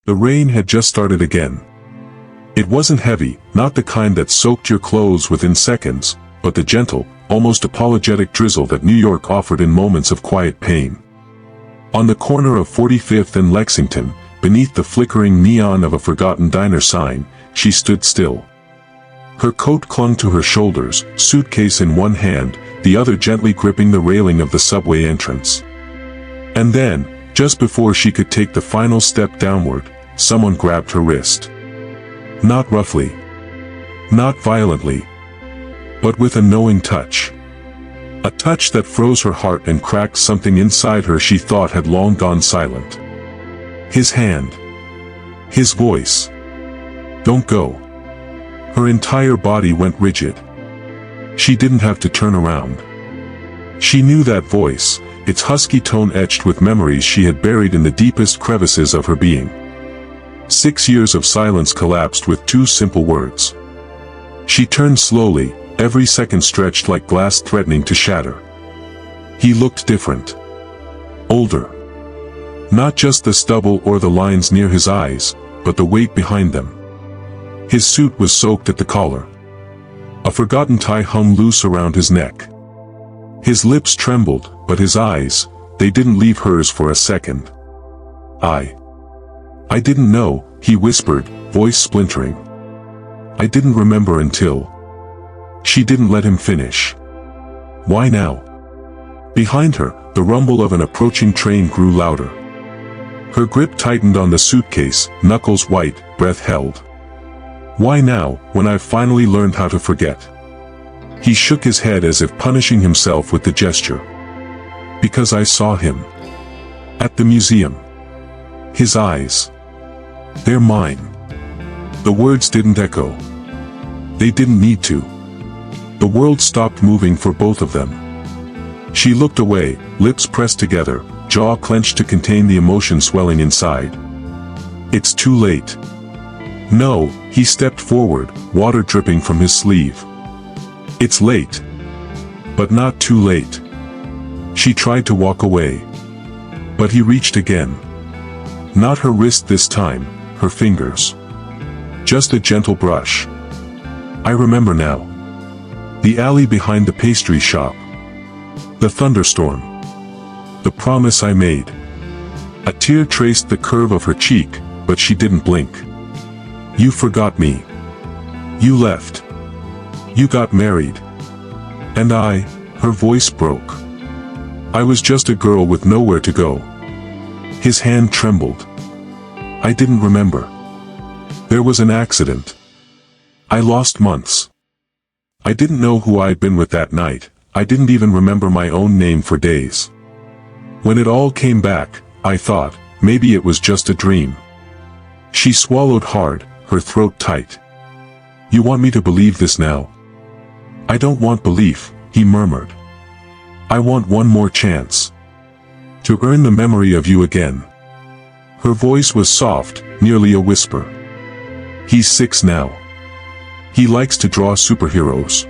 The rain had just started again. It wasn't heavy, not the kind that soaked your clothes within seconds, but the gentle, almost apologetic drizzle that New York offered in moments of quiet pain. On the corner of 45th and Lexington, beneath the flickering neon of a forgotten diner sign, she stood still. Her coat clung to her shoulders, suitcase in one hand, the other gently gripping the railing of the subway entrance. And then, just before she could take the final step downward, someone grabbed her wrist. Not roughly. Not violently. But with a knowing touch. A touch that froze her heart and cracked something inside her she thought had long gone silent. His hand. His voice. "Don't go." Her entire body went rigid. She didn't have to turn around. She knew that voice, its husky tone etched with memories she had buried in the deepest crevices of her being. 6 years of silence collapsed with 2 simple words. She turned slowly, every second stretched like glass threatening to shatter. He looked different. Older. Not just the stubble or the lines near his eyes, but the weight behind them. His suit was soaked at the collar. A forgotten tie hung loose around his neck. His lips trembled, but his eyes, they didn't leave hers for a second. I didn't know," he whispered, voice splintering. "I didn't remember until..." She didn't let him finish. "Why now?" Behind her, the rumble of an approaching train grew louder. Her grip tightened on the suitcase, knuckles white, breath held. "Why now, when I've finally learned how to forget?" He shook his head as if punishing himself with the gesture. "Because I saw him. At the museum. His eyes. They're mine." The words didn't echo. They didn't need to. The world stopped moving for both of them. She looked away, lips pressed together, jaw clenched to contain the emotion swelling inside. "It's too late." "No," he stepped forward, water dripping from his sleeve. "It's late. But not too late." She tried to walk away. But he reached again. Not her wrist this time, her fingers. Just a gentle brush. "I remember now. The alley behind the pastry shop. The thunderstorm. The promise I made." A tear traced the curve of her cheek, but she didn't blink. "You forgot me. You left. You got married. And her voice broke. "I was just a girl with nowhere to go." His hand trembled. "I didn't remember. There was an accident. I lost months. I didn't know who I'd been with that night. I didn't even remember my own name for days. When it all came back, I thought, maybe it was just a dream." She swallowed hard, her throat tight. "You want me to believe this now?" "I don't want belief," he murmured. "I want one more chance. To earn the memory of you again." Her voice was soft, nearly a whisper. "He's 6 now. He likes to draw superheroes.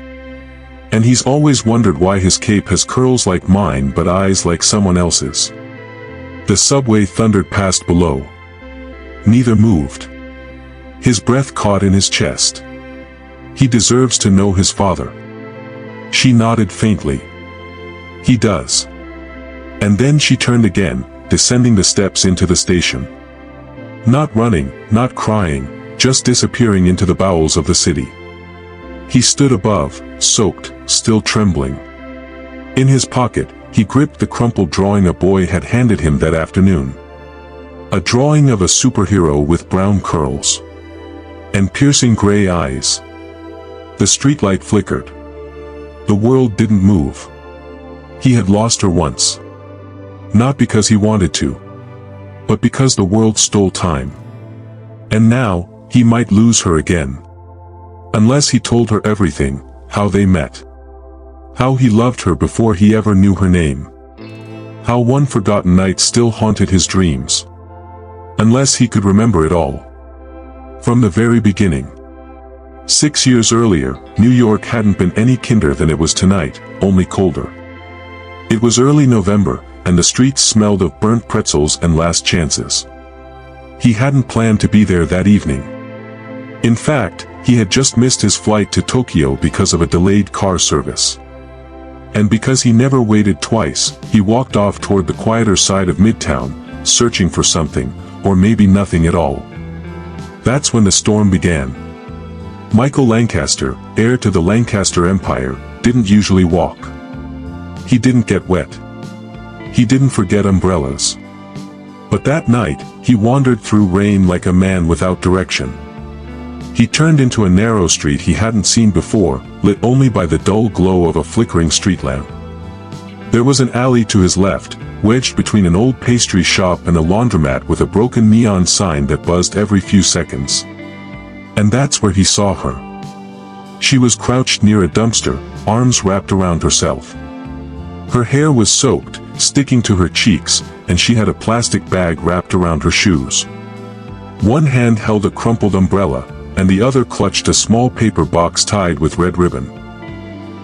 And he's always wondered why his cape has curls like mine but eyes like someone else's." The subway thundered past below. Neither moved. His breath caught in his chest. "He deserves to know his father." She nodded faintly. "He does." And then she turned again, descending the steps into the station. Not running, not crying, just disappearing into the bowels of the city. He stood above, soaked, still trembling. In his pocket, he gripped the crumpled drawing a boy had handed him that afternoon. A drawing of a superhero with brown curls. And piercing gray eyes. The streetlight flickered. The world didn't move. He had lost her once. Not because he wanted to. But because the world stole time. And now, he might lose her again. Unless he told her everything, how they met. How he loved her before he ever knew her name. How one forgotten night still haunted his dreams. Unless he could remember it all. From the very beginning. 6 years earlier, New York hadn't been any kinder than it was tonight, only colder. It was early November, and the streets smelled of burnt pretzels and last chances. he hadn't planned to be there that evening. In fact, he had just missed his flight to Tokyo because of a delayed car service. And because he never waited twice, he walked off toward the quieter side of Midtown, searching for something, or maybe nothing at all. That's when the storm began. Michael Lancaster, heir to the Lancaster Empire, didn't usually walk. He didn't get wet. He didn't forget umbrellas. But that night, he wandered through rain like a man without direction. He turned into a narrow street he hadn't seen before, lit only by the dull glow of a flickering street lamp. There was an alley to his left, wedged between an old pastry shop and a laundromat with a broken neon sign that buzzed every few seconds. And that's where he saw her. She was crouched near a dumpster, arms wrapped around herself. Her hair was soaked, sticking to her cheeks, and she had a plastic bag wrapped around her shoes. One hand held a crumpled umbrella, and the other clutched a small paper box tied with red ribbon.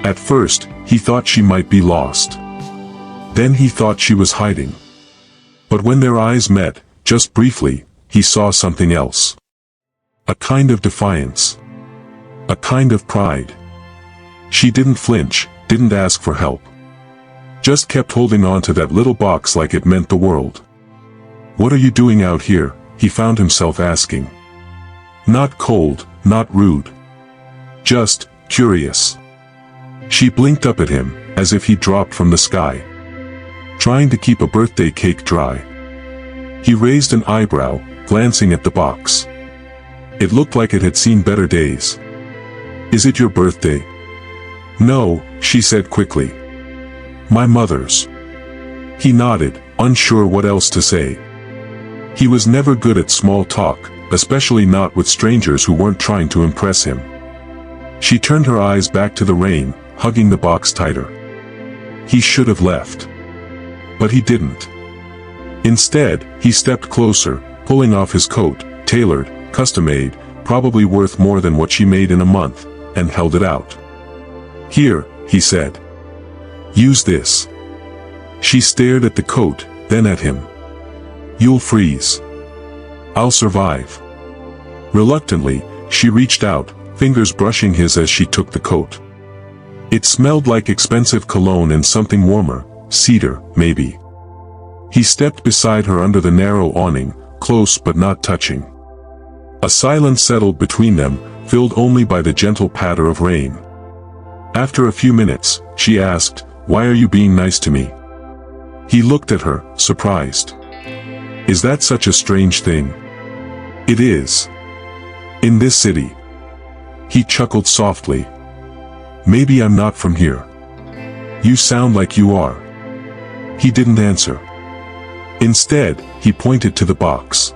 At first, he thought she might be lost. Then he thought she was hiding. But when their eyes met, just briefly, he saw something else. A kind of defiance. A kind of pride. She didn't flinch, didn't ask for help. Just kept holding on to that little box like it meant the world. "What are you doing out here?" he found himself asking. Not cold, not rude. Just curious. She blinked up at him, as if he dropped from the sky. Trying to keep a birthday cake dry. He raised an eyebrow, glancing at the box. It looked like it had seen better days. "Is it your birthday?" "No," she said quickly. "My mother's." He nodded, unsure what else to say. He was never good at small talk, especially not with strangers who weren't trying to impress him. She turned her eyes back to the rain, hugging the box tighter. He should have left. But he didn't. Instead, he stepped closer, pulling off his coat, tailored, custom-made, probably worth more than what she made in a month, and held it out. "Here," he said. "Use this." She stared at the coat, then at him. "You'll freeze." "I'll survive." Reluctantly, she reached out, fingers brushing his as she took the coat. It smelled like expensive cologne and something warmer, cedar, maybe. He stepped beside her under the narrow awning, close but not touching. A silence settled between them, filled only by the gentle patter of rain. After a few minutes, she asked, "Why are you being nice to me?" He looked at her, surprised. "Is that such a strange thing?" "It is. In this city." He chuckled softly. "Maybe I'm not from here." "You sound like you are." He didn't answer. Instead, he pointed to the box.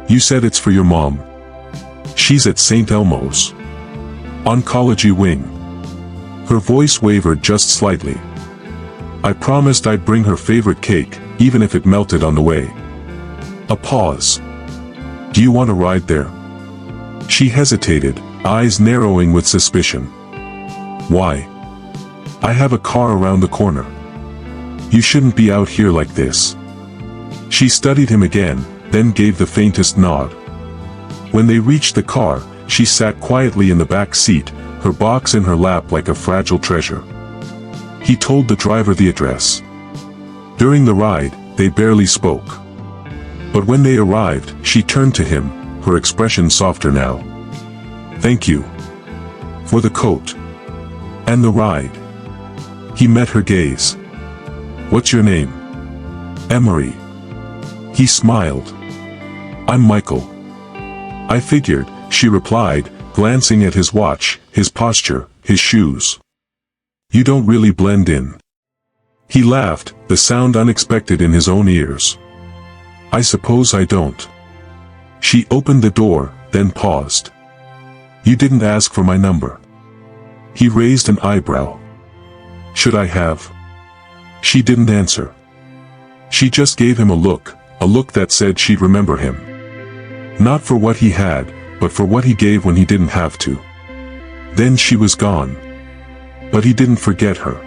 "You said it's for your mom. She's at St. Elmo's oncology wing." Her voice wavered just slightly. "I promised I'd bring her favorite cake, even if it melted on the way." A pause. "Do you want to ride there?" She hesitated, eyes narrowing with suspicion. "Why?" "I have a car around the corner." "You shouldn't be out here like this." She studied him again, then gave the faintest nod. When they reached the car, she sat quietly in the back seat, her box in her lap like a fragile treasure. He told the driver the address. During the ride, they barely spoke. But when they arrived, she turned to him, her expression softer now. "Thank you. For the coat. And the ride." He met her gaze. "What's your name?" "Emery." He smiled. "I'm Michael." "I figured," she replied, glancing at his watch, his posture, his shoes. "You don't really blend in." He laughed, the sound unexpected in his own ears. "I suppose I don't." She opened the door, then paused. "You didn't ask for my number." He raised an eyebrow. "Should I have?" She didn't answer. She just gave him a look that said she'd remember him. Not for what he had, but for what he gave when he didn't have to. Then she was gone. But he didn't forget her.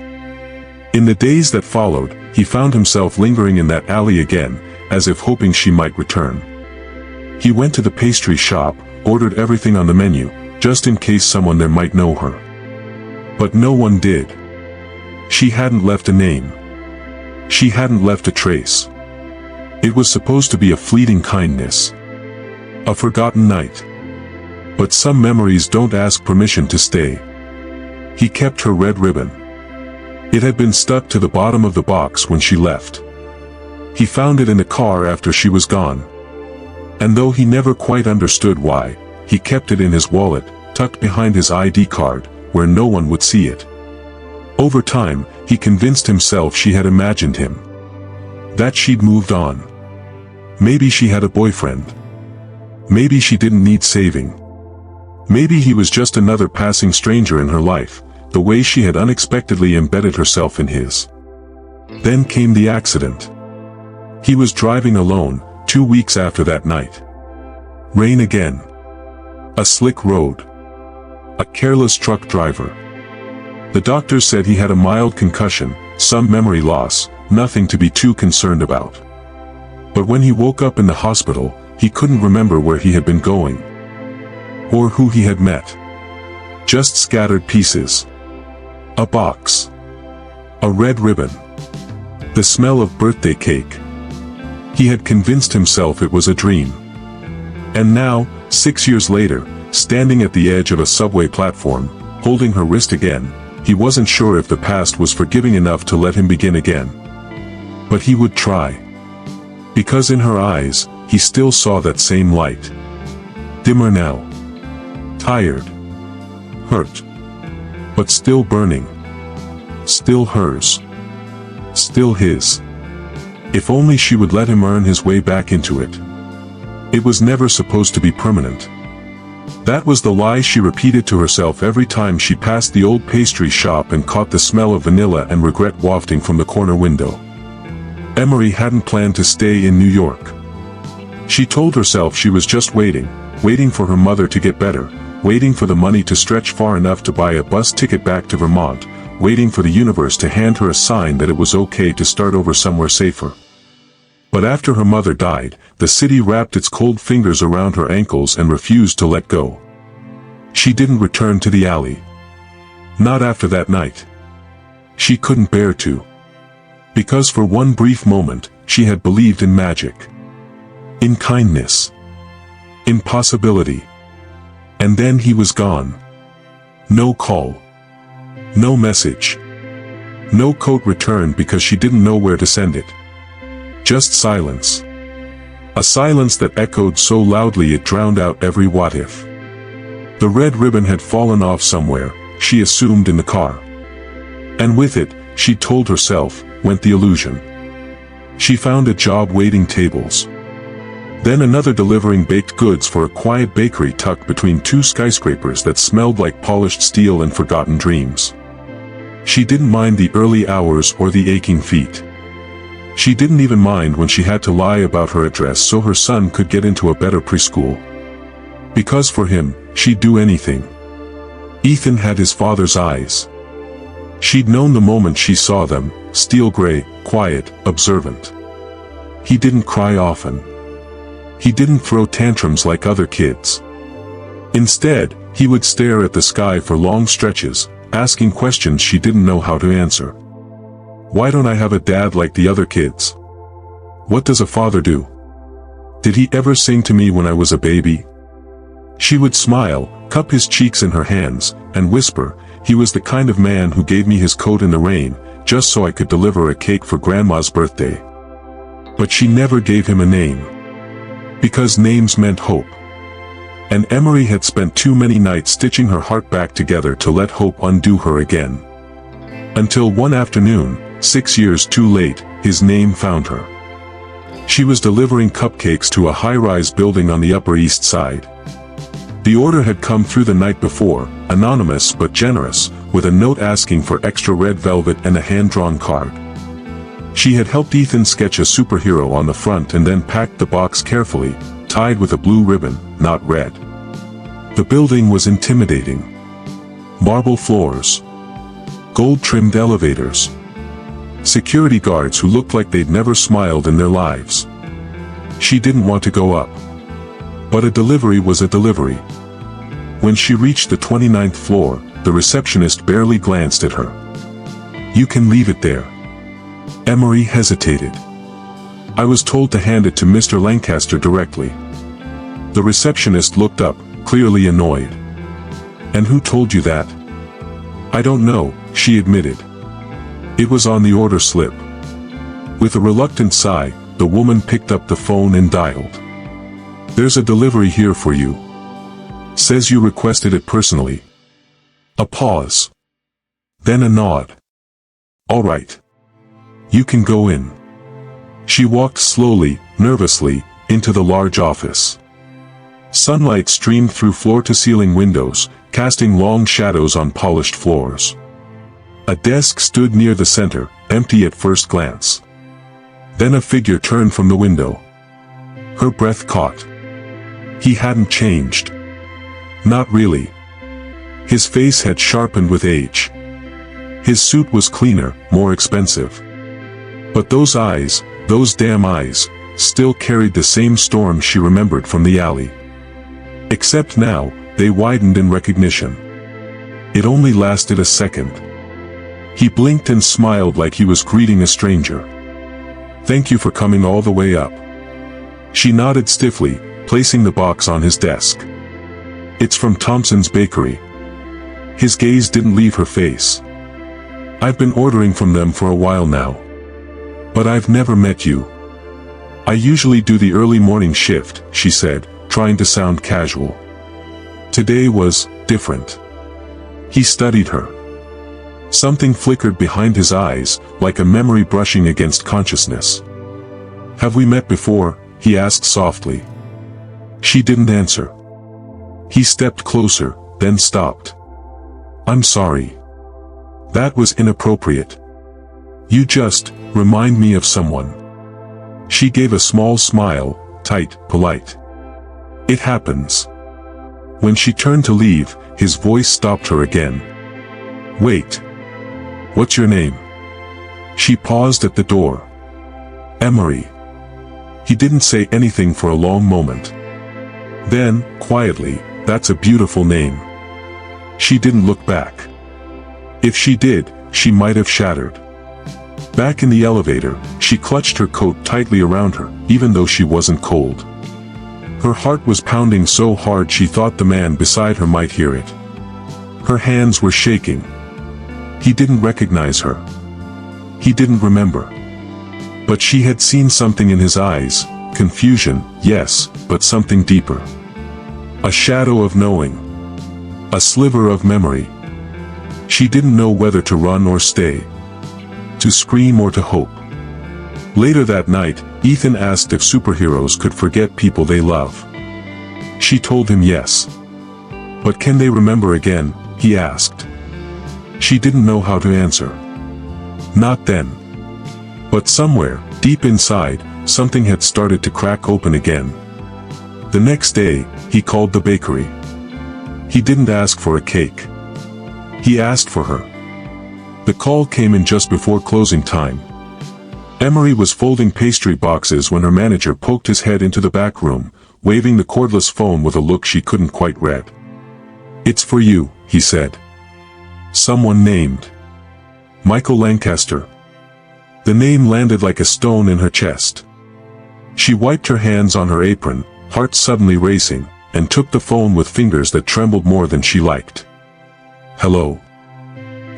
In the days that followed, he found himself lingering in that alley again, as if hoping she might return. He went to the pastry shop, ordered everything on the menu, just in case someone there might know her. But no one did. She hadn't left a name. She hadn't left a trace. It was supposed to be a fleeting kindness. A forgotten night. But some memories don't ask permission to stay. He kept her red ribbon. It had been stuck to the bottom of the box when she left. He found it in the car after she was gone. And though he never quite understood why, he kept it in his wallet, tucked behind his ID card, where no one would see it. Over time, he convinced himself she had imagined him. That she'd moved on. Maybe she had a boyfriend. Maybe she didn't need saving. Maybe he was just another passing stranger in her life, the way she had unexpectedly embedded herself in his. Then came the accident. He was driving alone, 2 weeks after that night. Rain again. A slick road. A careless truck driver. The doctors said he had a mild concussion, some memory loss, nothing to be too concerned about. But when he woke up in the hospital, he couldn't remember where he had been going. Or who he had met. Just scattered pieces. A box. A red ribbon. The smell of birthday cake. He had convinced himself it was a dream. And now, 6 years later, standing at the edge of a subway platform, holding her wrist again, he wasn't sure if the past was forgiving enough to let him begin again. But he would try. Because in her eyes, he still saw that same light. Dimmer now. Tired. Hurt. But still burning. Still hers. Still his. If only she would let him earn his way back into it. It was never supposed to be permanent. That was the lie she repeated to herself every time she passed the old pastry shop and caught the smell of vanilla and regret wafting from the corner window. Emery hadn't planned to stay in New York. She told herself she was just waiting for her mother to get better, waiting for the money to stretch far enough to buy a bus ticket back to Vermont, waiting for the universe to hand her a sign that it was okay to start over somewhere safer. But after her mother died, the city wrapped its cold fingers around her ankles and refused to let go. She didn't return to the alley. Not after that night. She couldn't bear to. Because for one brief moment, she had believed in magic. In kindness. In possibility. And then he was gone. No call. No message. No coat returned because she didn't know where to send it. Just silence. A silence that echoed so loudly it drowned out every what if. The red ribbon had fallen off somewhere, she assumed in the car. And with it, she told herself, went the illusion. She found a job waiting tables. Then another delivering baked goods for a quiet bakery tucked between two skyscrapers that smelled like polished steel and forgotten dreams. She didn't mind the early hours or the aching feet. She didn't even mind when she had to lie about her address so her son could get into a better preschool. Because for him, she'd do anything. Ethan had his father's eyes. She'd known the moment she saw them, steel gray, quiet, observant. He didn't cry often. He didn't throw tantrums like other kids. Instead, he would stare at the sky for long stretches, asking questions she didn't know how to answer. Why don't I have a dad like the other kids? What does a father do? Did he ever sing to me when I was a baby? She would smile, cup his cheeks in her hands, and whisper, he was the kind of man who gave me his coat in the rain, just so I could deliver a cake for Grandma's birthday. But she never gave him a name. Because names meant hope. And Emery had spent too many nights stitching her heart back together to let hope undo her again. Until one afternoon, 6 years too late, his name found her. She was delivering cupcakes to a high-rise building on the Upper East Side. The order had come through the night before, anonymous but generous, with a note asking for extra red velvet and a hand-drawn card. She had helped Ethan sketch a superhero on the front and then packed the box carefully, tied with a blue ribbon, not red. The building was intimidating. Marble floors. Gold-trimmed elevators. Security guards who looked like they'd never smiled in their lives. She didn't want to go up. But a delivery was a delivery. When she reached the 29th floor, the receptionist barely glanced at her. "You can leave it there." Emery hesitated. "I was told to hand it to Mr. Lancaster directly." The receptionist looked up, clearly annoyed. "And who told you that?" "I don't know," she admitted. "It was on the order slip." With a reluctant sigh, the woman picked up the phone and dialed. "There's a delivery here for you. Says you requested it personally." A pause. Then a nod. "All right. You can go in." She walked slowly, nervously, into the large office. Sunlight streamed through floor-to-ceiling windows, casting long shadows on polished floors. A desk stood near the center, empty at first glance. Then a figure turned from the window. Her breath caught. He hadn't changed. Not really. His face had sharpened with age. His suit was cleaner, more expensive. But those eyes, those damn eyes, still carried the same storm she remembered from the alley. Except now, they widened in recognition. It only lasted a second. He blinked and smiled like he was greeting a stranger. "Thank you for coming all the way up." She nodded stiffly, placing the box on his desk. "It's from Thompson's Bakery." His gaze didn't leave her face. "I've been ordering from them for a while now. But I've never met you." "I usually do the early morning shift," she said, trying to sound casual. Today was different. He studied her. Something flickered behind his eyes, like a memory brushing against consciousness. "Have we met before?" he asked softly. She didn't answer. He stepped closer, then stopped. "I'm sorry. That was inappropriate. You just remind me of someone." She gave a small smile, tight, polite. "It happens." When she turned to leave, his voice stopped her again. "Wait. What's your name?" She paused at the door. "Emery." He didn't say anything for a long moment. Then, quietly, "That's a beautiful name." She didn't look back. If she did, she might have shattered. Back in the elevator, she clutched her coat tightly around her, even though she wasn't cold. Her heart was pounding so hard she thought the man beside her might hear it. Her hands were shaking. He didn't recognize her. He didn't remember. But she had seen something in his eyes, confusion, yes, but something deeper. A shadow of knowing. A sliver of memory. She didn't know whether to run or stay. To scream or to hope. Later that night, Ethan asked if superheroes could forget people they love. She told him yes. But can they remember again, he asked. She didn't know how to answer. Not then. But somewhere, deep inside, something had started to crack open again. The next day, he called the bakery. He didn't ask for a cake. He asked for her. The call came in just before closing time. Emery was folding pastry boxes when her manager poked his head into the back room, waving the cordless phone with a look she couldn't quite read. "It's for you," he said. Someone named Michael Lancaster. The name landed like a stone in her chest. She wiped her hands on her apron, heart suddenly racing, and took the phone with fingers that trembled more than she liked. "Hello."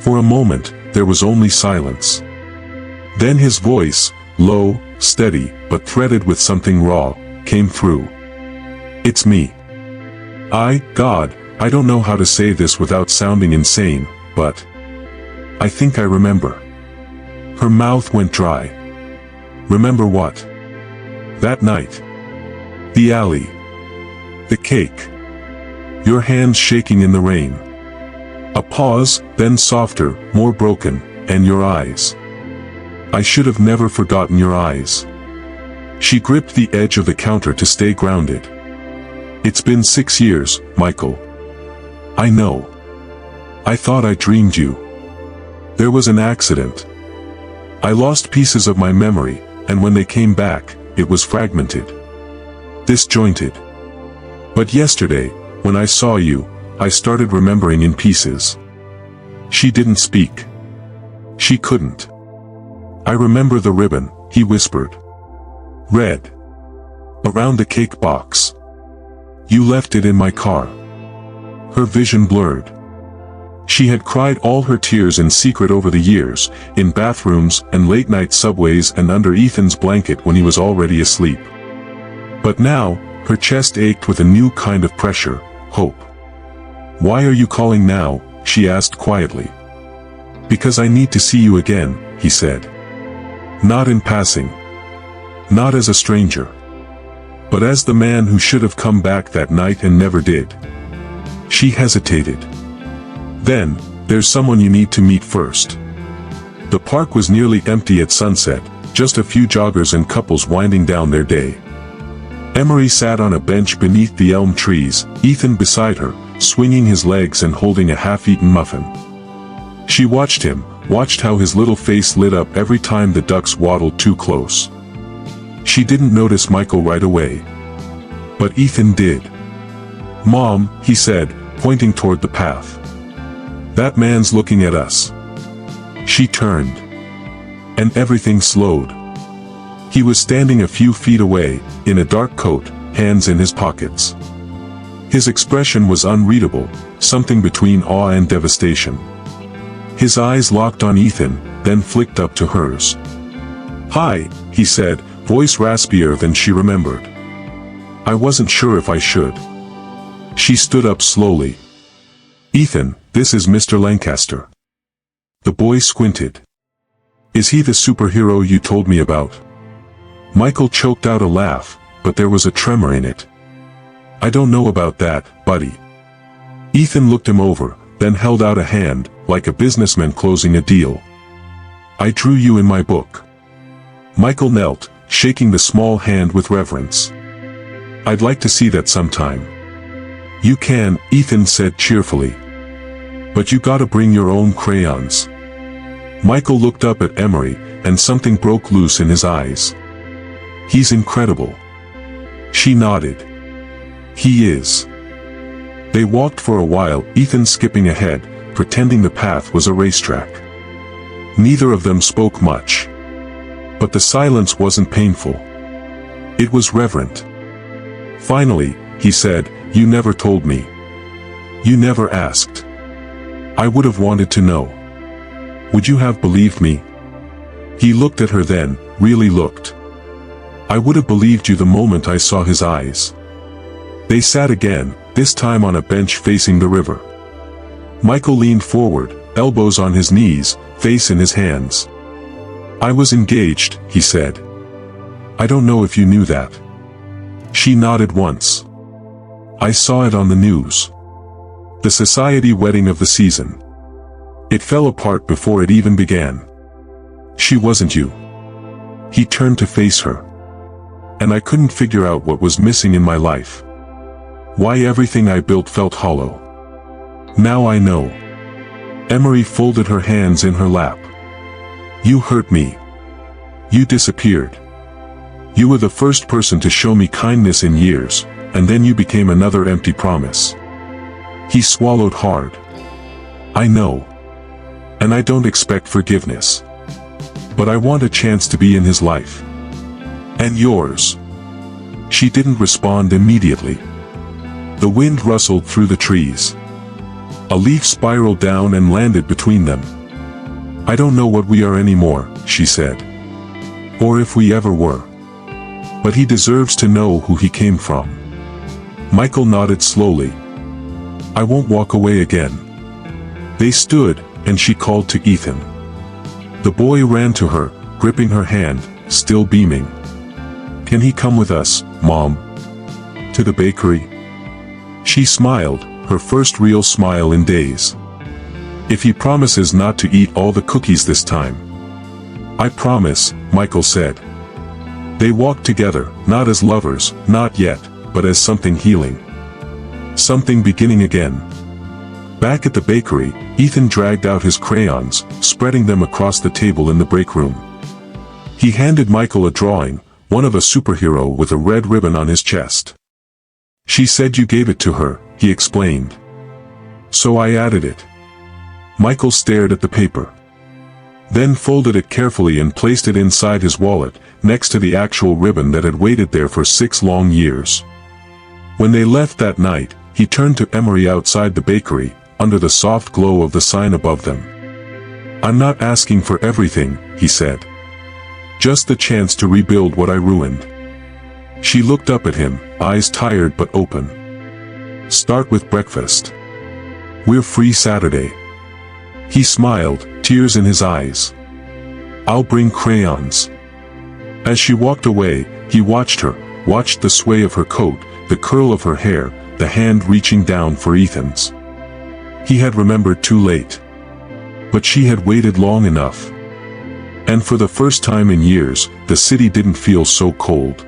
For a moment, there was only silence. Then his voice, low, steady, but threaded with something raw, came through. "It's me. God, I don't know how to say this without sounding insane, but I think I remember." Her mouth went dry. "Remember what?" "That night. The alley. The cake. Your hands shaking in the rain." A pause, then softer, more broken, "And your eyes. I should have never forgotten your eyes." She gripped the edge of the counter to stay grounded. "It's been 6 years, Michael. I know. I thought I dreamed you. There was an accident. I lost pieces of my memory, and when they came back, it was fragmented. Disjointed. But yesterday, when I saw you, I started remembering in pieces. She didn't speak. She couldn't. I remember the ribbon, he whispered. Red. Around the cake box. You left it in my car. Her vision blurred. She had cried all her tears in secret over the years, in bathrooms and late-night subways and under Ethan's blanket when he was already asleep. But now, her chest ached with a new kind of pressure, hope. Why are you calling now? She asked quietly. Because I need to see you again, he said. Not in passing. Not as a stranger. But as the man who should have come back that night and never did. She hesitated. Then, there's someone you need to meet first. The park was nearly empty at sunset, just a few joggers and couples winding down their day. Emery sat on a bench beneath the elm trees, Ethan beside her, swinging his legs and holding a half-eaten muffin. She watched him, watched how his little face lit up every time the ducks waddled too close. She didn't notice Michael right away. But Ethan did. Mom, he said, pointing toward the path. That man's looking at us. She turned. And everything slowed. He was standing a few feet away, in a dark coat, hands in his pockets. His expression was unreadable, something between awe and devastation. His eyes locked on Ethan, then flicked up to hers. Hi, he said, voice raspier than she remembered. I wasn't sure if I should. She stood up slowly. Ethan, this is Mr. Lancaster. The boy squinted. Is he the superhero you told me about? Michael choked out a laugh, but there was a tremor in it. I don't know about that, buddy. Ethan looked him over, then held out a hand, like a businessman closing a deal. I drew you in my book. Michael knelt, shaking the small hand with reverence. I'd like to see that sometime. You can, Ethan said cheerfully. But you gotta bring your own crayons. Michael looked up at Emery, and something broke loose in his eyes. He's incredible. She nodded. He is. They walked for a while, Ethan skipping ahead, pretending the path was a racetrack. Neither of them spoke much. But the silence wasn't painful. It was reverent. Finally, he said, you never told me. You never asked. I would have wanted to know. Would you have believed me? He looked at her then, really looked. I would have believed you the moment I saw his eyes. They sat again, this time on a bench facing the river. Michael leaned forward, elbows on his knees, face in his hands. I was engaged, he said. I don't know if you knew that. She nodded once. I saw it on the news. The society wedding of the season. It fell apart before it even began. She wasn't you. He turned to face her. And I couldn't figure out what was missing in my life. Why everything I built felt hollow. Now I know. Emery folded her hands in her lap. You hurt me. You disappeared. You were the first person to show me kindness in years, and then you became another empty promise. He swallowed hard. I know. And I don't expect forgiveness. But I want a chance to be in his life. And yours. She didn't respond immediately. The wind rustled through the trees. A leaf spiraled down and landed between them. I don't know what we are anymore, she said. Or if we ever were. But he deserves to know who he came from. Michael nodded slowly. I won't walk away again. They stood, and she called to Ethan. The boy ran to her, gripping her hand, still beaming. Can he come with us, Mom? To the bakery? She smiled, her first real smile in days. If he promises not to eat all the cookies this time. I promise, Michael said. They walked together, not as lovers, not yet, but as something healing. Something beginning again. Back at the bakery, Ethan dragged out his crayons, spreading them across the table in the break room. He handed Michael a drawing, one of a superhero with a red ribbon on his chest. She said you gave it to her, he explained. So I added it. Michael stared at the paper. Then folded it carefully and placed it inside his wallet, next to the actual ribbon that had waited there for 6 long years. When they left that night, he turned to Emery outside the bakery, under the soft glow of the sign above them. I'm not asking for everything, he said. Just the chance to rebuild what I ruined. She looked up at him, eyes tired but open. Start with breakfast. We're free Saturday. He smiled, tears in his eyes. I'll bring crayons. As she walked away, he watched her, watched the sway of her coat, the curl of her hair, the hand reaching down for Ethan's. He had remembered too late. But she had waited long enough. And for the first time in years, the city didn't feel so cold.